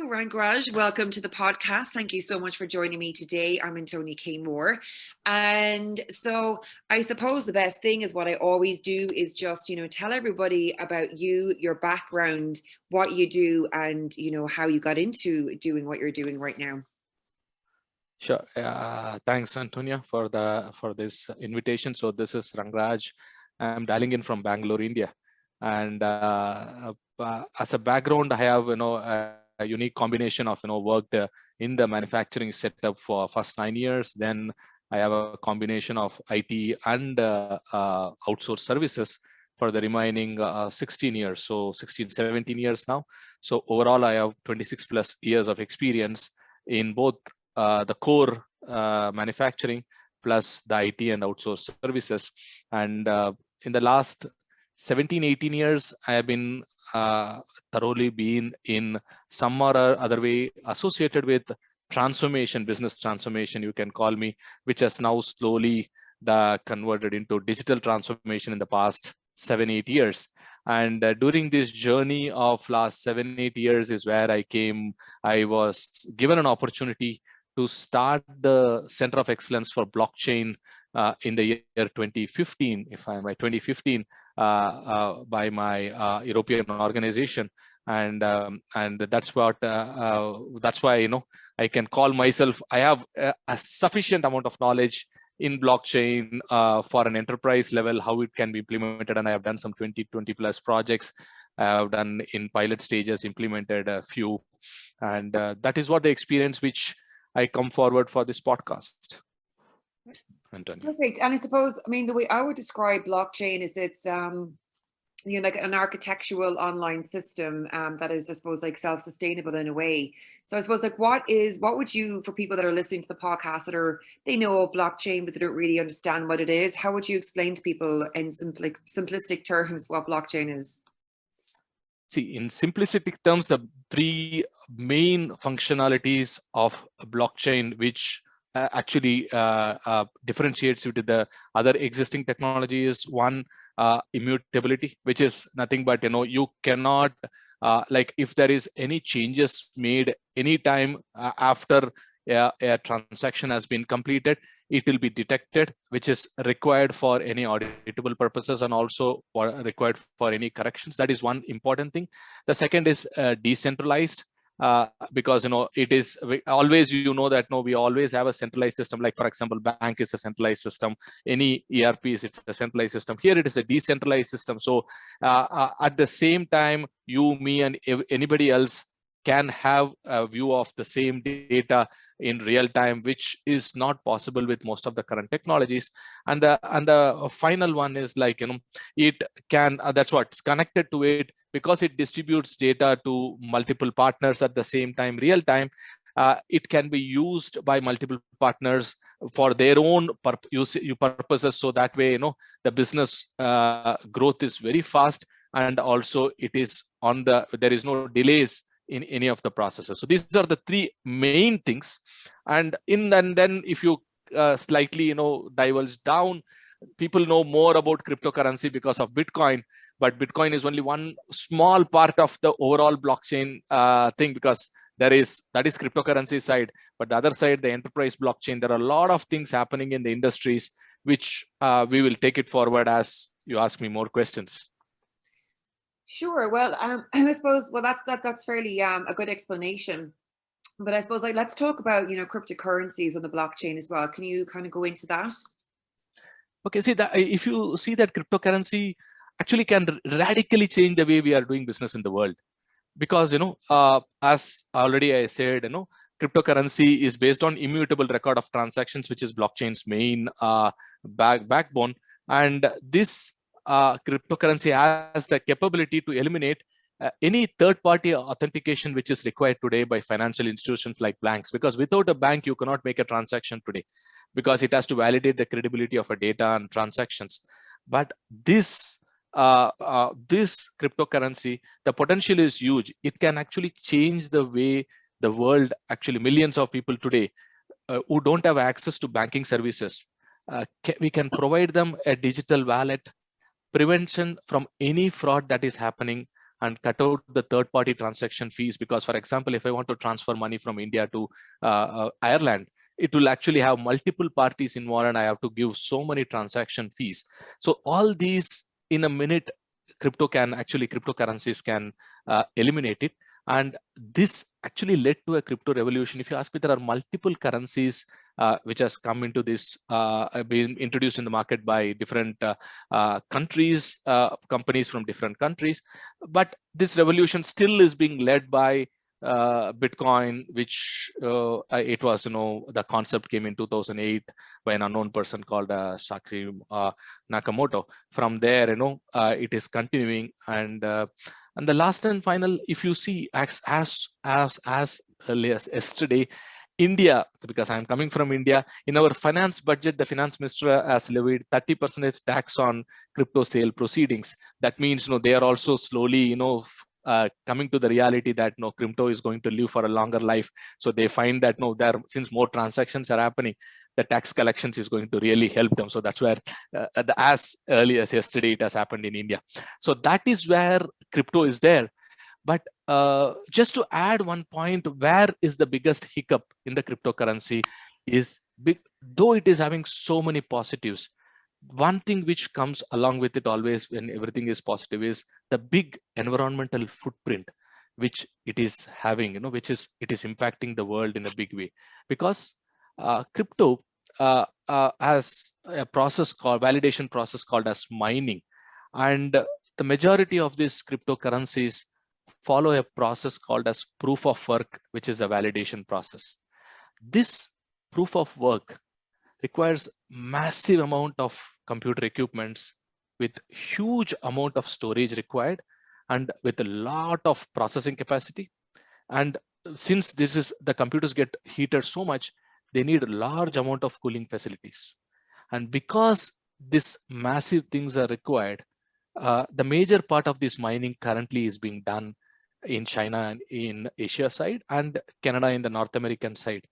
Hello, Rangaraj. Welcome to the podcast. Thank you so much for joining me today. I'm Antonia K. Moore. And so I suppose the best thing is what I always do is just, tell everybody about you, your background, what you do, and, how you got into doing what you're doing right now. Sure. Thanks, Antonia, for this invitation. So this is Rangaraj. I'm dialing in from Bangalore, India. And as a background, I have, a unique combination of, worked in the manufacturing setup for first 9 years. Then I have a combination of IT and outsourced services for the remaining 16 years. So 16, 17 years now. So overall, I have 26 plus years of experience in both the core manufacturing plus the IT and outsourced services. And in the last 17, 18 years, I have been thoroughly been in some or other way associated with transformation, business transformation, you can call me, which has now slowly converted into digital transformation in the past 7, 8 years. And during this journey of last 7, 8 years is where I was given an opportunity to start the Center of Excellence for Blockchain in the year 2015, if I'm right, 2015, by my European organization, and that's why I can call myself. I have a sufficient amount of knowledge in blockchain for an enterprise level, how it can be implemented, and I have done some 20 plus projects. I have done in pilot stages, implemented a few, and that is what the experience which I come forward for this podcast. Antonia. Perfect. And I suppose, the way I would describe blockchain is it's, like an architectural online system that is, I suppose, like self-sustainable in a way. So I suppose, like, what would you, for people that are listening to the podcast they know of blockchain, but they don't really understand what it is, how would you explain to people in simplistic terms what blockchain is? See, in simplistic terms, the three main functionalities of blockchain, which actually differentiates you to the other existing technologies. One, immutability, which is nothing but, you cannot, like if there is any changes made anytime after a transaction has been completed, it will be detected, which is required for any auditable purposes and also required for any corrections. That is one important thing. The second is decentralized, because it is always, that we always have a centralized system. Like, for example, bank is a centralized system, any ERPs, it's a centralized system. Here it is a decentralized system. So at the same time, you, me, and anybody else can have a view of the same data in real time, which is not possible with most of the current technologies. And the final one is like, it can, that's what's connected to it, because it distributes data to multiple partners at the same time, real time. It can be used by multiple partners for their own purposes. So that way, the business growth is very fast, and also it is there is no delays in any of the processes. So these are the three main things. And then if you slightly divulge down, people know more about cryptocurrency because of Bitcoin, but Bitcoin is only one small part of the overall blockchain thing, because that is cryptocurrency side. But the other side, the enterprise blockchain, there are a lot of things happening in the industries, which we will take it forward as you ask me more questions. Sure. Well, I suppose, that's fairly a good explanation. But I suppose, like, let's talk about, cryptocurrencies on the blockchain as well. Can you kind of go into that? Okay, see that if you see that cryptocurrency actually can radically change the way we are doing business in the world, because as already I said, cryptocurrency is based on immutable record of transactions, which is blockchain's main backbone, and this cryptocurrency has the capability to eliminate any third-party authentication which is required today by financial institutions like banks, because without a bank you cannot make a transaction today, because it has to validate the credibility of a data and transactions. But this cryptocurrency, the potential is huge. It can actually change the way the world, actually millions of people today who don't have access to banking services, we can provide them a digital wallet, prevention from any fraud that is happening, and cut out the third-party transaction fees. Because, for example, if I want to transfer money from India to Ireland, it will actually have multiple parties involved and I have to give so many transaction fees. So all these in a minute, cryptocurrencies can eliminate it. And this actually led to a crypto revolution. If you ask me, there are multiple currencies which has come into this, been introduced in the market by different countries, companies from different countries. But this revolution still is being led by Bitcoin, which it was, the concept came in 2008 by an unknown person called Satoshi Nakamoto. From there, it is continuing. And the last and final, if you see, as early as yesterday, India, because I'm coming from India, in our finance budget, the finance minister has levied 30% tax on crypto sale proceedings. That means, they are also slowly, coming to the reality that crypto is going to live for a longer life. So they find that since more transactions are happening, the tax collections is going to really help them. So that's where as early as yesterday it has happened in India. So that is where crypto is there. But just to add one point, where is the biggest hiccup in the cryptocurrency is big, though it is having so many positives. One thing which comes along with it always when everything is positive is the big environmental footprint which it is having, it is impacting the world in a big way. Because crypto has a process called validation process called as mining, and the majority of these cryptocurrencies follow a process called as proof of work, which is the validation process. This proof of work requires massive amount of computer equipments with huge amount of storage required and with a lot of processing capacity. And since the computers get heated so much, they need a large amount of cooling facilities. And because these massive things are required, the major part of this mining currently is being done in China and in Asia side, and Canada in the North American side,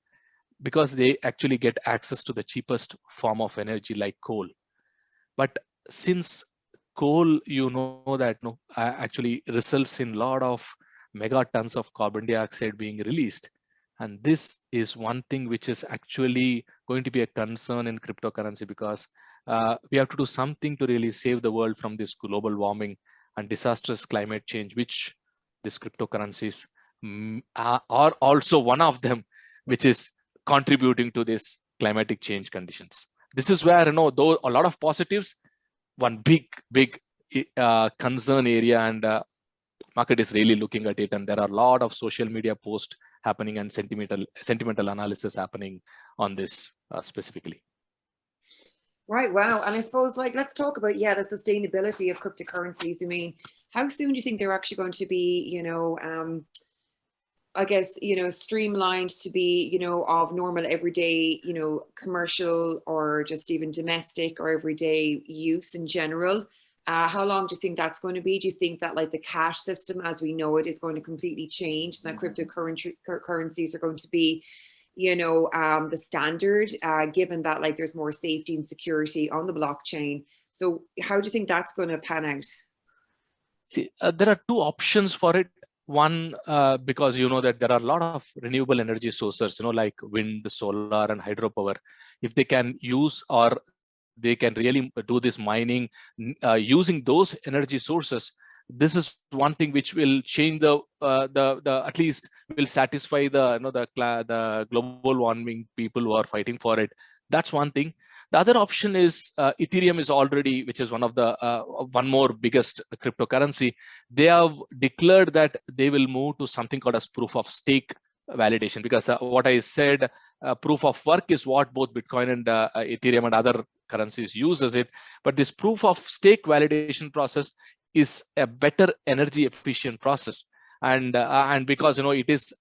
because they actually get access to the cheapest form of energy like coal. But since coal, that actually results in a lot of megatons of carbon dioxide being released. And this is one thing which is actually going to be a concern in cryptocurrency, because we have to do something to really save the world from this global warming and disastrous climate change, which these cryptocurrencies are also one of them, which is contributing to this climatic change conditions. This is where, though a lot of positives, one big concern area, and market is really looking at it, and there are a lot of social media posts happening and sentimental analysis happening on this specifically. Right. Wow. And I suppose, let's talk about, the sustainability of cryptocurrencies. I mean, how soon do you think they're actually going to be, I guess, streamlined to be, of normal everyday, commercial or just even domestic or everyday use in general? How long do you think that's going to be? Do you think that the cash system as we know it is going to completely change, and that cryptocurrencies are going to be, the standard, given that there's more safety and security on the blockchain? So how do you think that's going to pan out? See, there are two options for it. One, because that there are a lot of renewable energy sources, like wind, solar, and hydropower. If they can use, or they can really do this mining using those energy sources, this is one thing which will change the at least will satisfy the global warming people who are fighting for it. That's one thing. The other option is Ethereum is already, which is one of the one more biggest cryptocurrency. They have declared that they will move to something called as proof of stake validation, because what I said, proof of work is what both Bitcoin and Ethereum and other currencies uses it. But this proof of stake validation process is a better energy efficient process. And because it is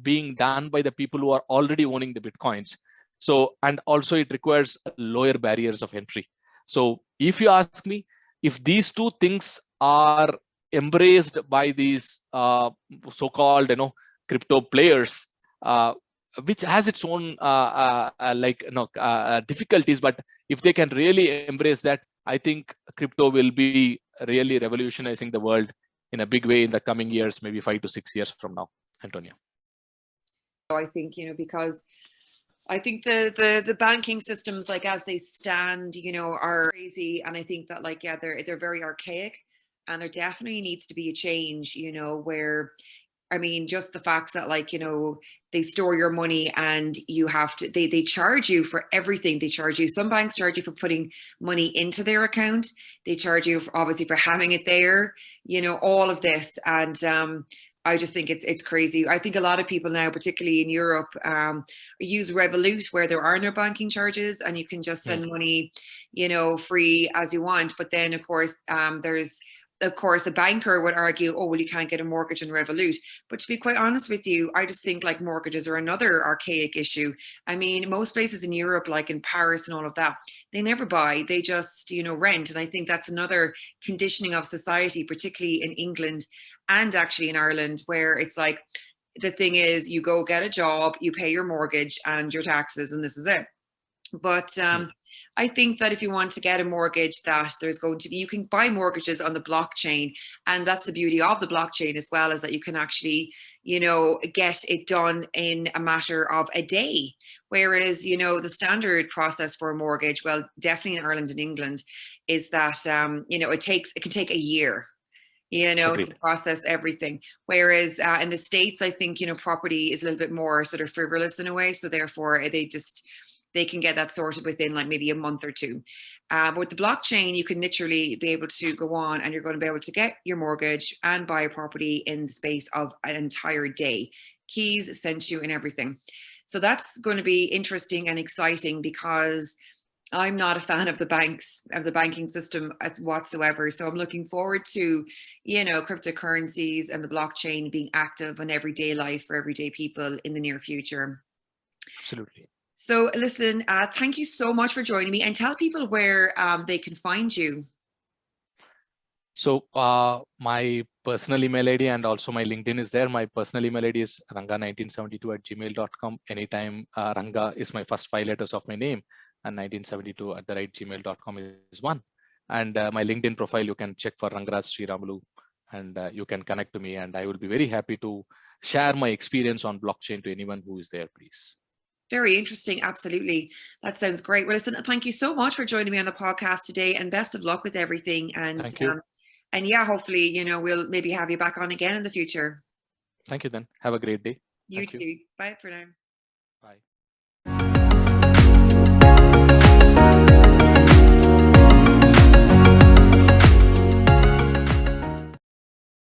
being done by the people who are already owning the Bitcoins. So, and also it requires lower barriers of entry. So if you ask me, if these two things are embraced by these so-called crypto players, which has its own difficulties, but if they can really embrace that, I think crypto will be really revolutionizing the world in a big way in the coming years, maybe 5 to 6 years from now, Antonia. I think, because I think the banking systems, like as they stand, are crazy. And I think that like, yeah, they're very archaic, and there definitely needs to be a change, where, I mean, just the fact that like, they store your money and you have to, they charge you for everything. They charge you, some banks charge you for putting money into their account. They charge you for, obviously, for having it there, all of this. And I just think it's crazy. I think a lot of people now, particularly in Europe, use Revolut, where there are no banking charges and you can just send money, free as you want. But then, of course, a banker would argue, oh, well, you can't get a mortgage in Revolut. But to be quite honest with you, I just think like mortgages are another archaic issue. I mean, most places in Europe, like in Paris and all of that, they never buy, they just, rent. And I think that's another conditioning of society, particularly in England and actually in Ireland, where it's like, the thing is, you go get a job, you pay your mortgage and your taxes, and this is it. But I think that if you want to get a mortgage, that there's going to be, you can buy mortgages on the blockchain. And that's the beauty of the blockchain as well, is that you can actually, get it done in a matter of a day. Whereas, the standard process for a mortgage, well, definitely in Ireland and England, is that, it can take a year. To process everything. Whereas in the States, I think, property is a little bit more sort of frivolous in a way. So therefore they can get that sorted within like maybe a month or two. But with the blockchain, you can literally be able to go on and you're going to be able to get your mortgage and buy a property in the space of an entire day. Keys sent you and everything. So that's going to be interesting and exciting, because I'm not a fan of the banking system whatsoever. So I'm looking forward to, cryptocurrencies and the blockchain being active in everyday life for everyday people in the near future. Absolutely. So listen, thank you so much for joining me, and tell people where they can find you. So my personal email ID and also my LinkedIn is there. My personal email ID is ranga1972@gmail.com. Anytime Ranga is my first 5 letters of my name, and 1972@gmail.com is one. And my LinkedIn profile, you can check for Rangaraj Sriramulu, and you can connect to me, and I will be very happy to share my experience on blockchain to anyone who is there, please. Very interesting. Absolutely. That sounds great. Well, listen, thank you so much for joining me on the podcast today, and best of luck with everything. And thank you. And yeah, hopefully, we'll maybe have you back on again in the future. Thank you then. Have a great day. You too. Bye for now. Bye.